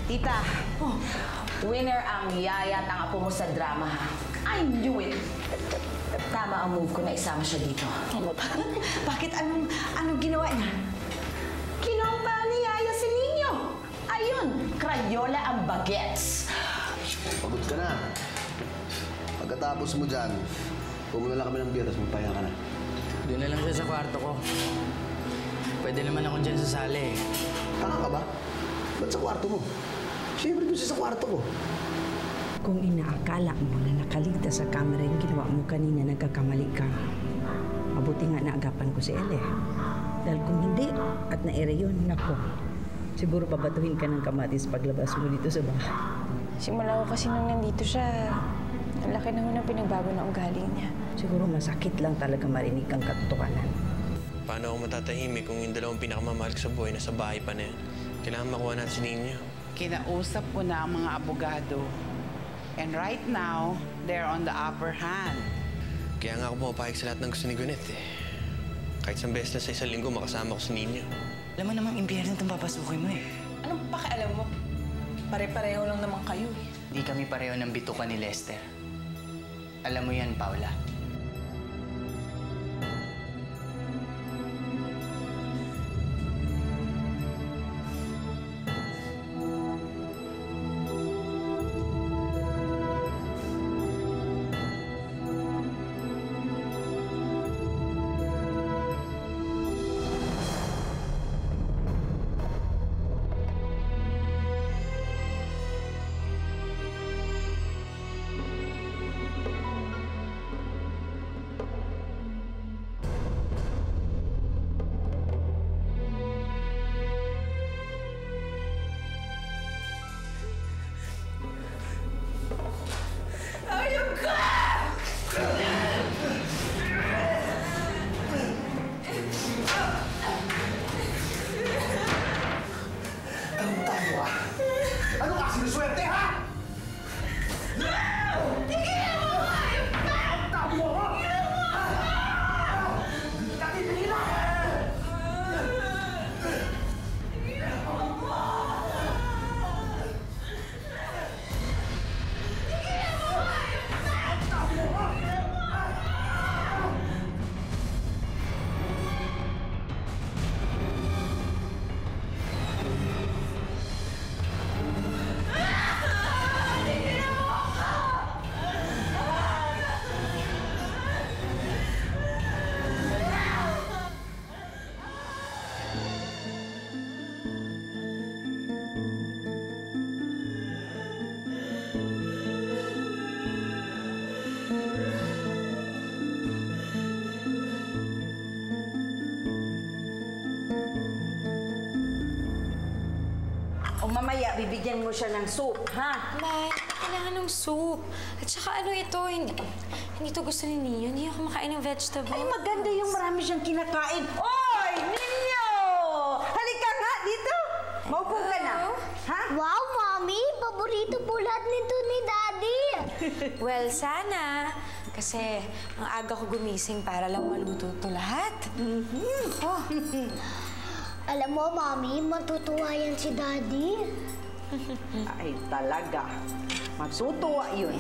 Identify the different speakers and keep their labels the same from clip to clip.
Speaker 1: Tita, winner ang yaya at ang apo mo sa drama, ha? I knew it! Tama ang move ko na isama siya dito.
Speaker 2: Bakit? Anong ginawa niya?
Speaker 1: Kinompa ni Yaya si Nino! Ayun, Crayola ang bagets!
Speaker 3: Pagod ka na. Pagkatapos mo dyan, pumunta lang kami ng beer, tapos magpahinga ka na.
Speaker 4: Doon na lang siya sa kwarto ko. Pwede naman ako dyan sa sala eh.
Speaker 3: Tanga ka ba? Ba't sa kwarto mo? Siyempre doon siya sa kwarto ko.
Speaker 2: Kung inaakala mo na nakaligtas sa camera yung ginawa mo kanina, nagkakamali ka. Mabuti nga naagapan ko si Elle. Dahil kung hindi at na-ere yun, nako, siguro babatuhin ka ng kamatis paglabas mo dito sa bahay.
Speaker 5: Simula ko kasi nung nandito siya, ang laki na ng pinagbago na ugali niya.
Speaker 2: Siguro masakit lang talaga marinig ang katotohanan.
Speaker 6: Paano ako matatahimik kung yung dalawang pinakamamahal ko sa buhay nasa bahay pa na yan? Kailangan makuha natin si Nino.
Speaker 7: Kinausap ko na ang mga abogado. And right now, they're on the upper hand.
Speaker 6: Kaya nga ako pumapayag sa lahat ng gusto ni Gwyneth eh. Kahit isang beses na sa isang linggo, makasama ko si Nino.
Speaker 4: Alam mo namang impyerno itong papasukin mo eh.
Speaker 8: Anong pakialam mo? Pare-pareho lang naman kayo eh.
Speaker 4: Hindi kami pareho ng bitukan ni Lester. Alam mo yan, Paula.
Speaker 1: O mamaya, bibigyan mo siya ng soup, ha?
Speaker 5: Nay, kailangan ng soup. At saka ano ito, hindi to gusto ni Nino. Hindi ako makain ng vegetable.
Speaker 1: Ay, maganda yung marami siyang kinakain. Oy, Nino! Halika nga dito. Maupo ka na. Ha?
Speaker 9: Wow, Mommy! Paborito po lahat nito ni Daddy!
Speaker 5: Well, sana. Kasi ang aga ko gumising para lang maluto to lahat. Oh.
Speaker 9: Alam mo, Mommy, matutuwa yan si Daddy.
Speaker 1: Ay, talaga. Magsutuwa yun.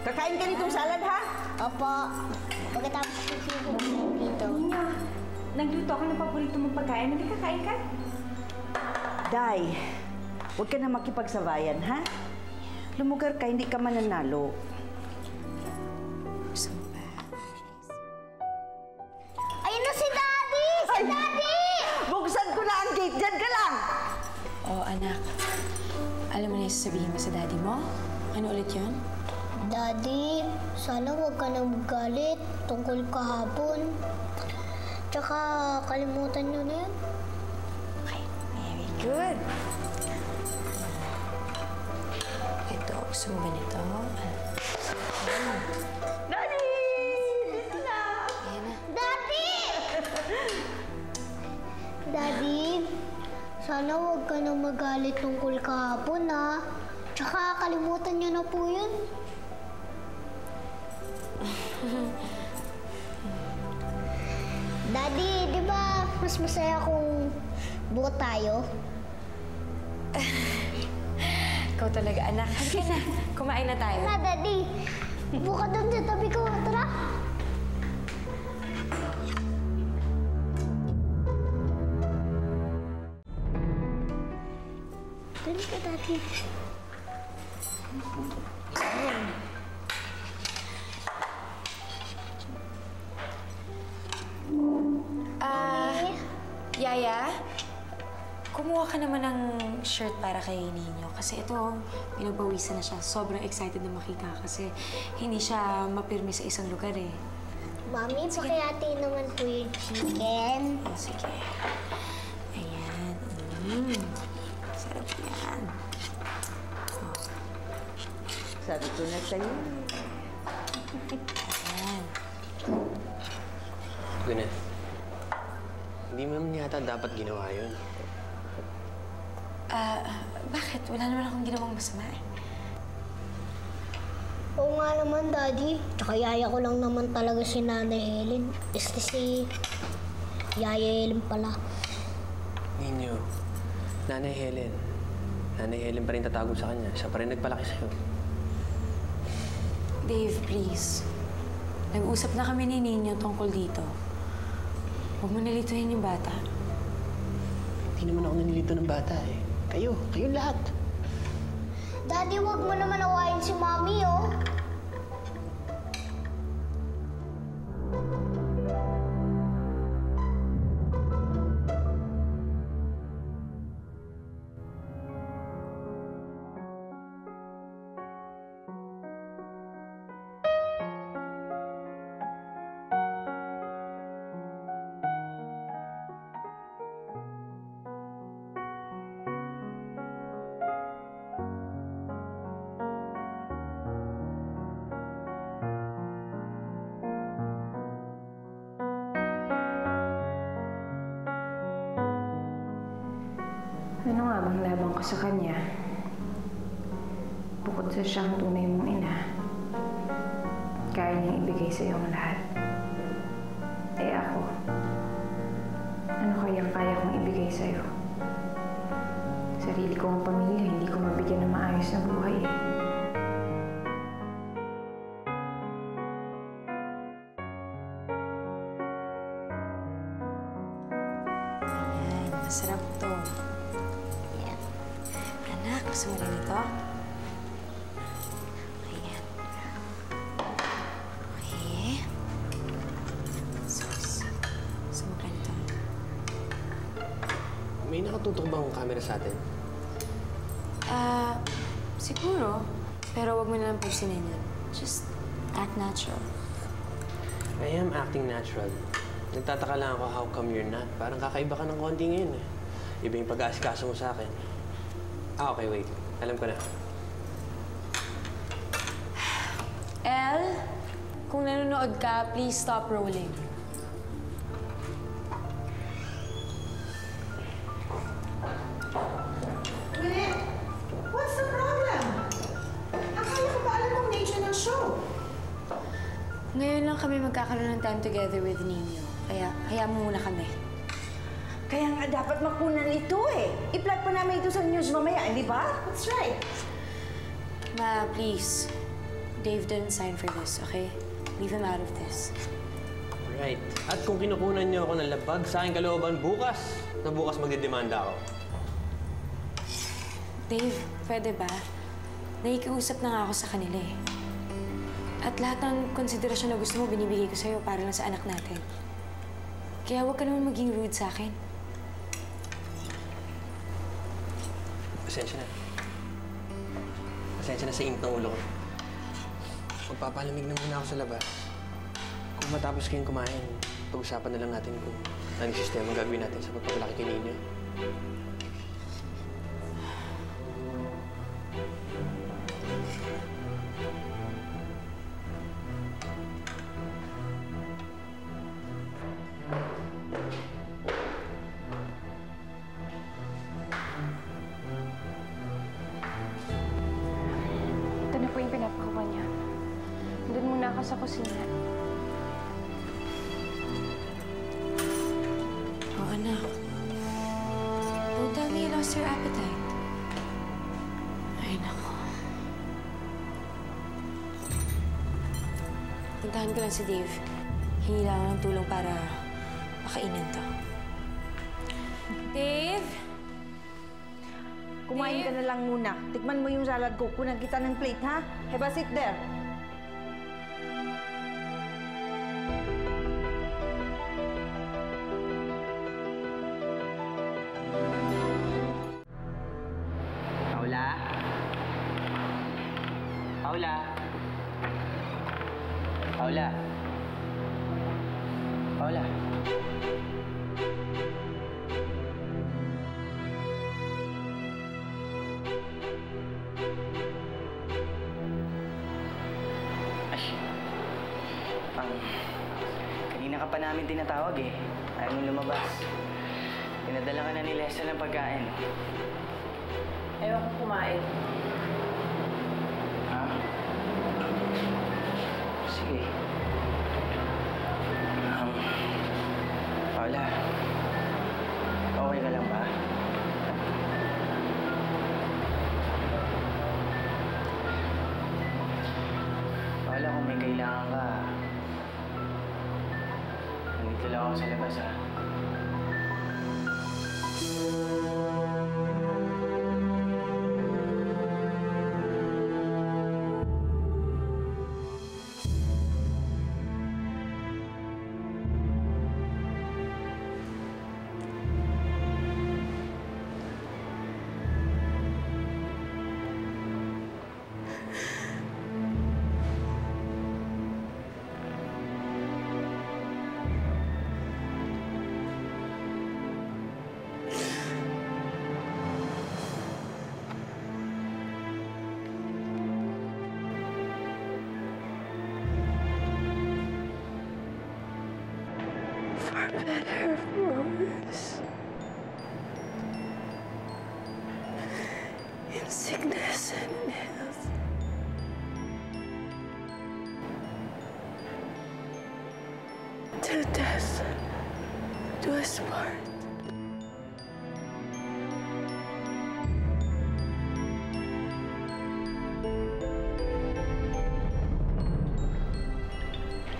Speaker 1: Kakain ka nitong salad, ha?
Speaker 9: Opo. Pagkatapos ko dito.
Speaker 2: Nagluto ako ng paborito mong pagkain. Nagkakain ka? Day, huwag ka na makipagsabayan, ha? Lumugar ka, hindi ka mananalo.
Speaker 9: Ayun na si Daddy! Si Daddy!
Speaker 1: Buksan ko na ang gate. Diyan ka lang!
Speaker 5: Oh, anak. Alam mo na yung sasabihin mo sa daddy mo? Ano ulit yun?
Speaker 9: Daddy, sana huwag ka nang magalit tungkol kahapon. Tsaka kalimutan nyo na yan.
Speaker 5: Okay, very good. Ito, gusto mo ba nito?
Speaker 1: Daddy! Dito na!
Speaker 5: Ayan na.
Speaker 9: Daddy! Daddy, sana huwag ka nang magalit tungkol kahapon, ha? Tsaka kalimutan nyo na po yun. Daddy, di ba mas masaya kung buo tayo?
Speaker 5: Ikaw talaga, anak. Halika na. Kumain na tayo.
Speaker 9: Tara, Daddy. Buka doon sa tabi ko. Tara. Dali ka, Daddy.
Speaker 5: Yaya, kumuha ka naman ng shirt para kay Ninyo. Kasi ito, pinagbawisan na siya. Sobrang excited na makita kasi hindi siya mapirmi sa isang lugar eh.
Speaker 9: Mami, pakihati naman po yung chicken.
Speaker 5: Oh, sige. Ayan. Sarap yan. Oh.
Speaker 2: Sabi ko na sa'yo.
Speaker 5: Ayan.
Speaker 6: Gwyneth, hindi mo naman yata dapat ginawa yun.
Speaker 5: Bakit? Wala naman akong ginawang masama eh.
Speaker 9: Oo nga naman, Daddy. Tsaka yaya ko lang naman talaga si Nanay Helen. Si Yaya Helen pala.
Speaker 6: Ninyo, Nanay Helen. Nanay Helen pa rin tatawag sa kanya. Siya pa rin nagpalaki sa'yo.
Speaker 5: Dave, please. Nag-usap na kami ni Ninyo tungkol dito. Huwag mo nalituhin yung bata.
Speaker 6: Hindi naman ako nililito ng bata eh. Kayo lahat.
Speaker 9: Daddy, wag mo naman awayin si Mami, oh.
Speaker 10: Ano nga bang labang ko sa kanya? Bukod sa siyang tunay mong ina, kaya niyang ibigay sa iyo ang lahat. Eh ako, ano kayang kaya kong ibigay sa iyo? Sarili kong pamilya, hindi ko mabigyan ng maayos na buhay eh.
Speaker 5: Ayan, masarap to. Anak, gusto mo rin ito? Ayan. Okay. Sauce. Gusto mo ganito?
Speaker 6: May nakatutok bang camera sa atin?
Speaker 5: Siguro. Pero wag mo na lang pagsinin yun. Just act natural.
Speaker 6: I am acting natural. Nagtataka lang ako how come you're not. Parang kakaiba ka ng konti ngayon eh. Iba yung pag-aasikaso mo sa akin. Okay, wait. Alam ko na.
Speaker 5: Elle, kung nanonood ka, please stop rolling.
Speaker 8: What's the problem? Akala ko ba alam mong nature ng show?
Speaker 5: Ngayon lang kami magkakaroon ng time together with Ninyo. Kaya, hayaan mo muna kami.
Speaker 2: Kaya nga dapat makunan ito eh. I-plug pa namin ito sa news mamaya, di ba?
Speaker 8: That's right.
Speaker 5: Ma, please. Dave didn't sign for this, okay? Leave him out of this.
Speaker 6: Right. At kung kinukunan niyo ako ng labag sa aking kalooban bukas, na bukas magdidemanda ako.
Speaker 5: Dave, pwede ba? Nakikiusap na nga ako sa kanila eh. At lahat ng konsiderasyon na gusto mo, binibigay ko sa'yo para lang sa anak natin. Kaya huwag ka naman maging rude sa akin.
Speaker 6: Pasensya na. Pasensya na sa init ng ulo ko. Magpapalamig na muna ako sa labas. Kung matapos kayong kumain, pag-usapan na lang natin kung anong sistema gagawin natin sa pagpapalaki kay Ninyo.
Speaker 10: Ito na po yung pinapakuha niya. Doon muna ako sa kusina.
Speaker 5: Oh, anak. Don't tell me you lost your appetite. Ay, naku. Puntahan ko lang si Dave. Hingi lang ako ng tulong para makainin to. Dave?
Speaker 2: Kumain ka na lang muna. Tikman mo yung salad ko. Kunan kita ng plate, ha? Have a seat there.
Speaker 4: Paula? Paula? Paula? Paula? Kanina ka pa namin tinatawag eh. Ayaw mong lumabas. Pinadala ka na ni Lester ng pagkain.
Speaker 8: Ayaw ko kumain.
Speaker 4: Ha? Sige. Paula, okay ka lang ba? Paula, kung may kailangan ka, nandito lang ako sa labas, ha?
Speaker 11: better for worse. In sickness and in health. Till death do us part.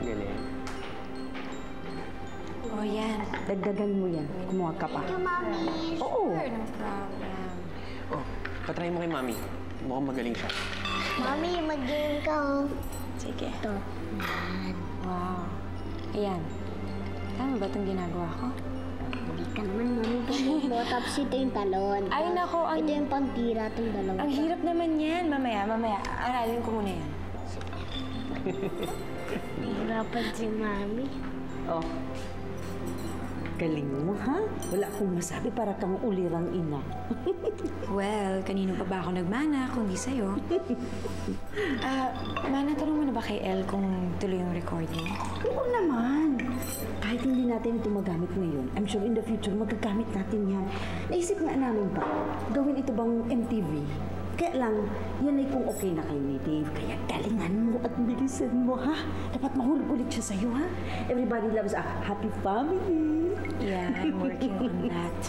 Speaker 6: Galing.
Speaker 5: Oh, yan.
Speaker 2: Dagdagan mo yan. Kumuha ka pa.
Speaker 9: Mami.
Speaker 2: Oo.
Speaker 5: Sure, no problem.
Speaker 6: Oh, patry mo kay Mami. Mukhang magaling siya.
Speaker 9: Mami, mag-game ka, oh.
Speaker 5: Sige.
Speaker 9: Ito.
Speaker 5: Wow. Ayan. Tama ba itong ginagawa ko?
Speaker 9: Hindi ka naman, Mami. Ganun mo. Tapos ito yung talon.
Speaker 5: Ay, nako.
Speaker 9: Ito yung pangtira, itong dalawa.
Speaker 5: Ang hirap naman yan. Mamaya. Aralin ko muna yan.
Speaker 9: Nahirapan si Mami.
Speaker 2: Oh. Galing mo, ha? Wala akong masabi para kang ulirang ina.
Speaker 5: Well, kanino pa ba ako nagmana kung di sa'yo? Mana, tanong mo na ba kay Elle kung tuloy yung recording?
Speaker 2: Oo naman. Kahit hindi natin ito magamit ngayon, I'm sure in the future magagamit natin yan. Naisip nga namin ba, gawin ito bang MTV? Kaya lang, yan ay kung okay na kayo ni Dave. Kaya galingan mo at bilisan mo, ha? Dapat mahulog ulit siya sa'yo, ha? Everybody loves a happy family.
Speaker 5: Yeah, I'm working on that.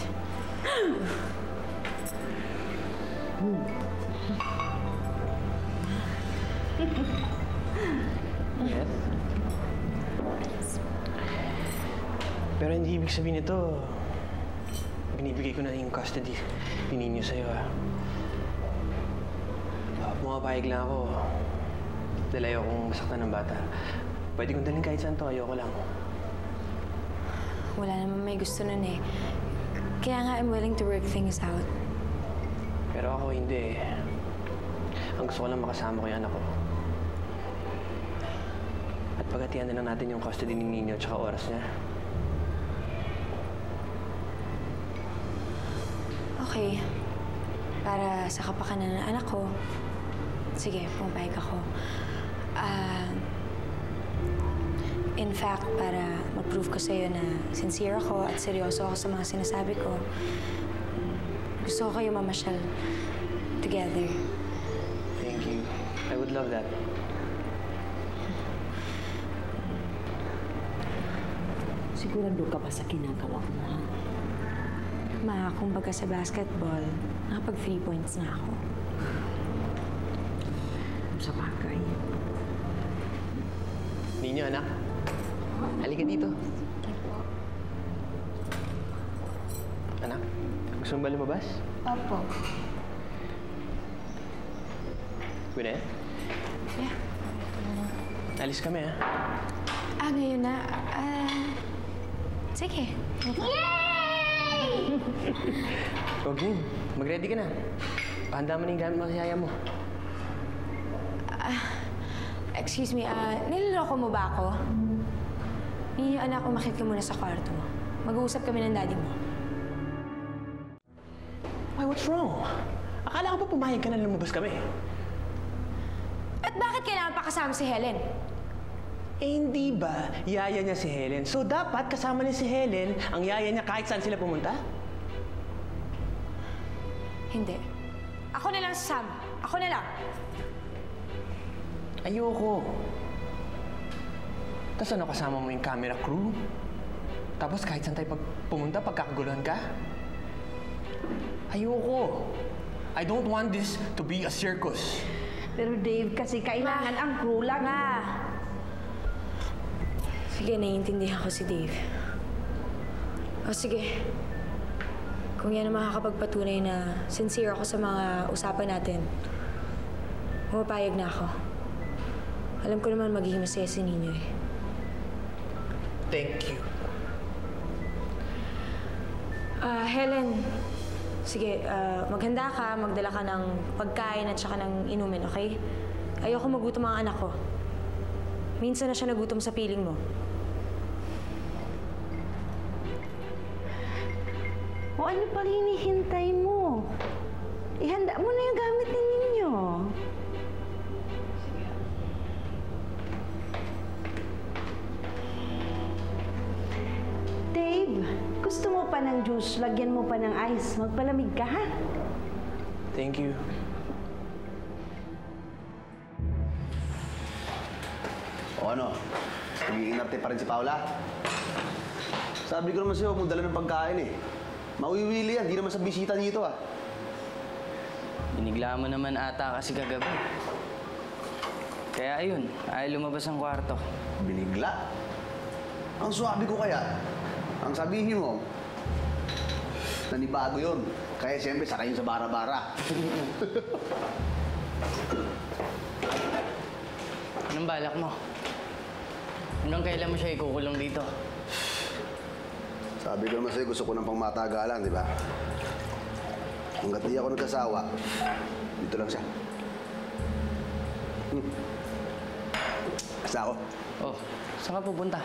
Speaker 6: Yes? Pero hindi ibig sabihin nito, binibigay ko na yung custody ni Nino sa'yo, ha? Pumapayag lang ako. Dahil ayokong masaktan ng bata. Pwede kong dalhin kahit saan to, ayoko lang.
Speaker 5: Wala naman may gusto nun eh. Kaya nga, I'm willing to work things out.
Speaker 6: Pero ako hindi. Ang gusto ko lang makasama ko yung anak ko. At paghatian na lang natin yung custody ni Nino at saka oras niya.
Speaker 5: Okay. Para sa kapakanan ng anak ko, sige, pumapayag ako. In fact, para mag-prove ko sa'yo na sincere ako at seryoso ako sa mga sinasabi ko, gusto ko kayo mamasyal together.
Speaker 6: Thank you. I would love that.
Speaker 2: Sigurado ka ba sa ginagawa mo, ha?
Speaker 5: Ma, kumbaga sa basketball, nakapag 3 points na ako.
Speaker 2: Sa bagay.
Speaker 6: Ninyo, anak. Halika dito. Anak, gusto mo ba lumabas?
Speaker 9: Opo.
Speaker 6: Gwyneth?
Speaker 5: Yeah.
Speaker 6: Alis kami, ha?
Speaker 5: Ngayon na. Sige.
Speaker 9: Yay!
Speaker 6: Okay, mag-ready ka na. Pahanda mo na yung gamit mo sa yaya mo.
Speaker 5: Excuse me, niloloko mo ba ako? Ninyo, anak, umakit ka muna sa kwarto mo. Mag-uusap kami ng daddy mo.
Speaker 6: Why, what's wrong? Akala ko ba pumayag ka na lumabas kami?
Speaker 5: At bakit kailangan pa kasama si Helen?
Speaker 6: Eh, hindi ba yaya niya si Helen? So, dapat kasama niya si Helen, ang yaya niya kahit saan sila pumunta?
Speaker 5: Hindi. Ako na lang sasama. Ako na lang.
Speaker 6: Ayoko. Tapos ano, kasama mo yung camera crew? Tapos kahit saan tayo pumunta, pagkakaguluhan ka? Ayoko. I don't want this to be a circus.
Speaker 2: Pero Dave, kasi kailangan ang crew lang.
Speaker 5: Sige, naiintindihan ko si Dave. O sige. Kung yan ang makakapagpatunay na sincere ako sa mga usapan natin, pumapayag na ako. Alam ko naman magiging masaya si Ninyo eh.
Speaker 6: Thank you.
Speaker 5: Helen, sige, maghanda ka, magdala ka ng pagkain at saka ng inumin, okay? Ayoko magutom ang anak ko. Minsan na siya nagutom sa piling mo.
Speaker 2: O ano pang hinihintay mo? Ihanda mo na yung gamit ninyo. Dave, gusto mo pa ng juice? Lagyan mo pa ng ice. Magpalamig ka, ha?
Speaker 6: Thank you.
Speaker 3: O ano? Nag-iinarte pa rin si Paula? Sabi ko naman sa'yo, huwag mo dala ng pagkain eh. Mawiwili yan, di naman sa bisita dito ah.
Speaker 4: Binigla mo naman ata kasi kagabi. Kaya ayun, ayaw lumabas ang kwarto.
Speaker 3: Binigla? Ang swabe ko kaya, ang sabihin mo, nanibago yun. Kaya siyempre, sakay yun sa bara-bara.
Speaker 4: Anong balak mo? Hanggang kailan mo siya ikukulong dito?
Speaker 3: Sabi ko naman sa'yo, gusto ko ng pangmatagalan, di ba? Hanggat di ako nagkasawa, dito lang siya. Basta ako.
Speaker 4: Oh, saan ka pupunta?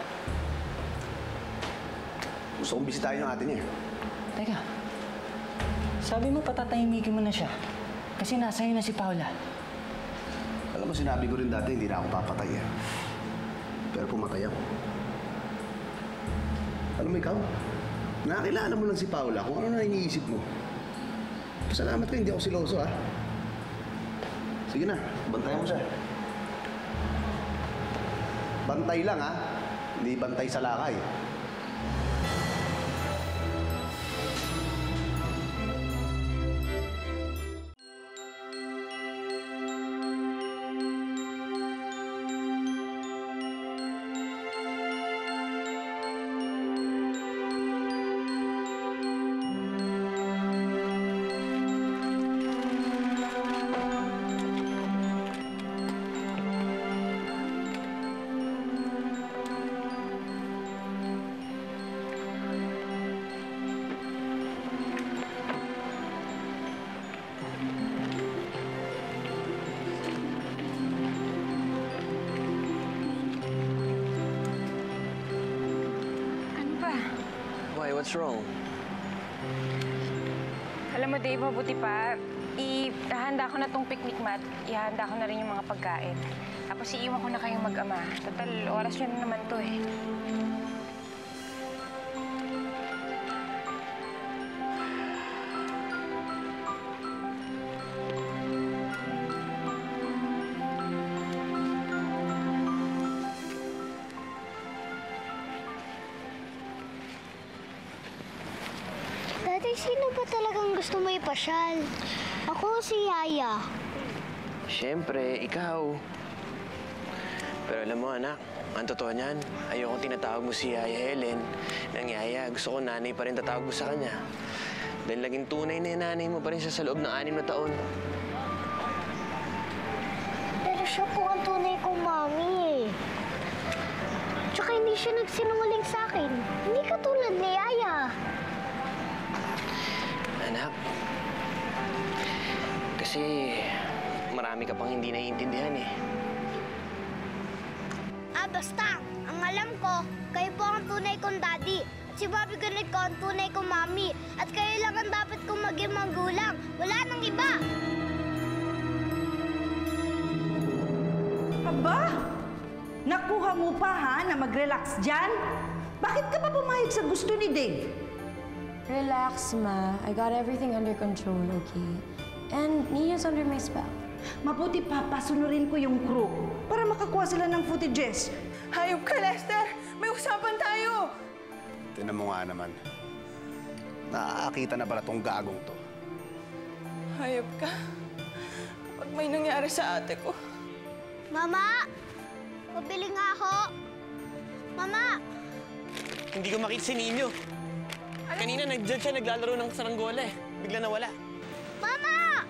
Speaker 3: Gusto kong bisitahin yung ate niya.
Speaker 4: Teka, sabi mo patatahimikin mo na siya. Kasi nasa'yo na si Paula.
Speaker 3: Alam mo, sinabi ko rin dati, hindi na ako papatay eh. Pero pumatay ako. Alam mo ikaw, nakakilala mo lang si Paula kung ano na iniisip mo. Salamat ka, hindi ako siloso ah. Sige na, bantayan mo siya. Bantay lang ah, hindi bantay sa lakay.
Speaker 6: What's wrong?
Speaker 10: Alam mo, Dave, mabuti pa. Ihanda ko na tong picnic mat. Ihanda ko na rin yung mga pagkain. Tapos iiwan ko na kayong mag-ama. Total, oras nyo na naman to eh.
Speaker 9: Dati, sino ba talagang gusto mo ipasyal? Ako si Yaya.
Speaker 6: Siyempre, ikaw. Pero alam mo, anak, Ang totoo niyan, ayokong tinatawag mo si Yaya Helen ng Yaya. Gusto ko nanay pa rin tatawag mo sa kanya. Dahil naging tunay na nanay mo pa rin siya sa loob ng 6 na taon.
Speaker 9: Pero siya po ang tunay kong mami eh. Tsaka hindi siya nagsinungaling sa akin. Hindi katulad ni Yaya.
Speaker 6: Anak, kasi marami ka pang hindi naiintindihan eh.
Speaker 9: Basta, ang alam ko, kayo po ang tunay kong daddy. At si Bobby Gunit ko ang tunay kong mami. At kayo lang ang dapat kong maging magulang. Wala nang iba.
Speaker 2: Aba! Nakuha mo pa ha na mag-relax dyan? Bakit ka pa pumayag sa gusto ni Dave?
Speaker 5: Relax, Ma. I got everything under control, okay? And Nina's under my spell.
Speaker 2: Mabuti pa, pasunurin ko yung crew para makakuha sila ng footages.
Speaker 8: Hayop ka, Lester! May usapan tayo!
Speaker 3: Tinan mo nga naman. Nakakakita na pala tong gagong to.
Speaker 8: Hayop ka. Pag may nangyari sa ate ko.
Speaker 9: Mama! Pabili nga ako. Mama!
Speaker 6: Hindi ko makita si Nino. Kanina nagdyan siya naglalaro ng saranggola eh. Bigla nawala.
Speaker 9: Mama!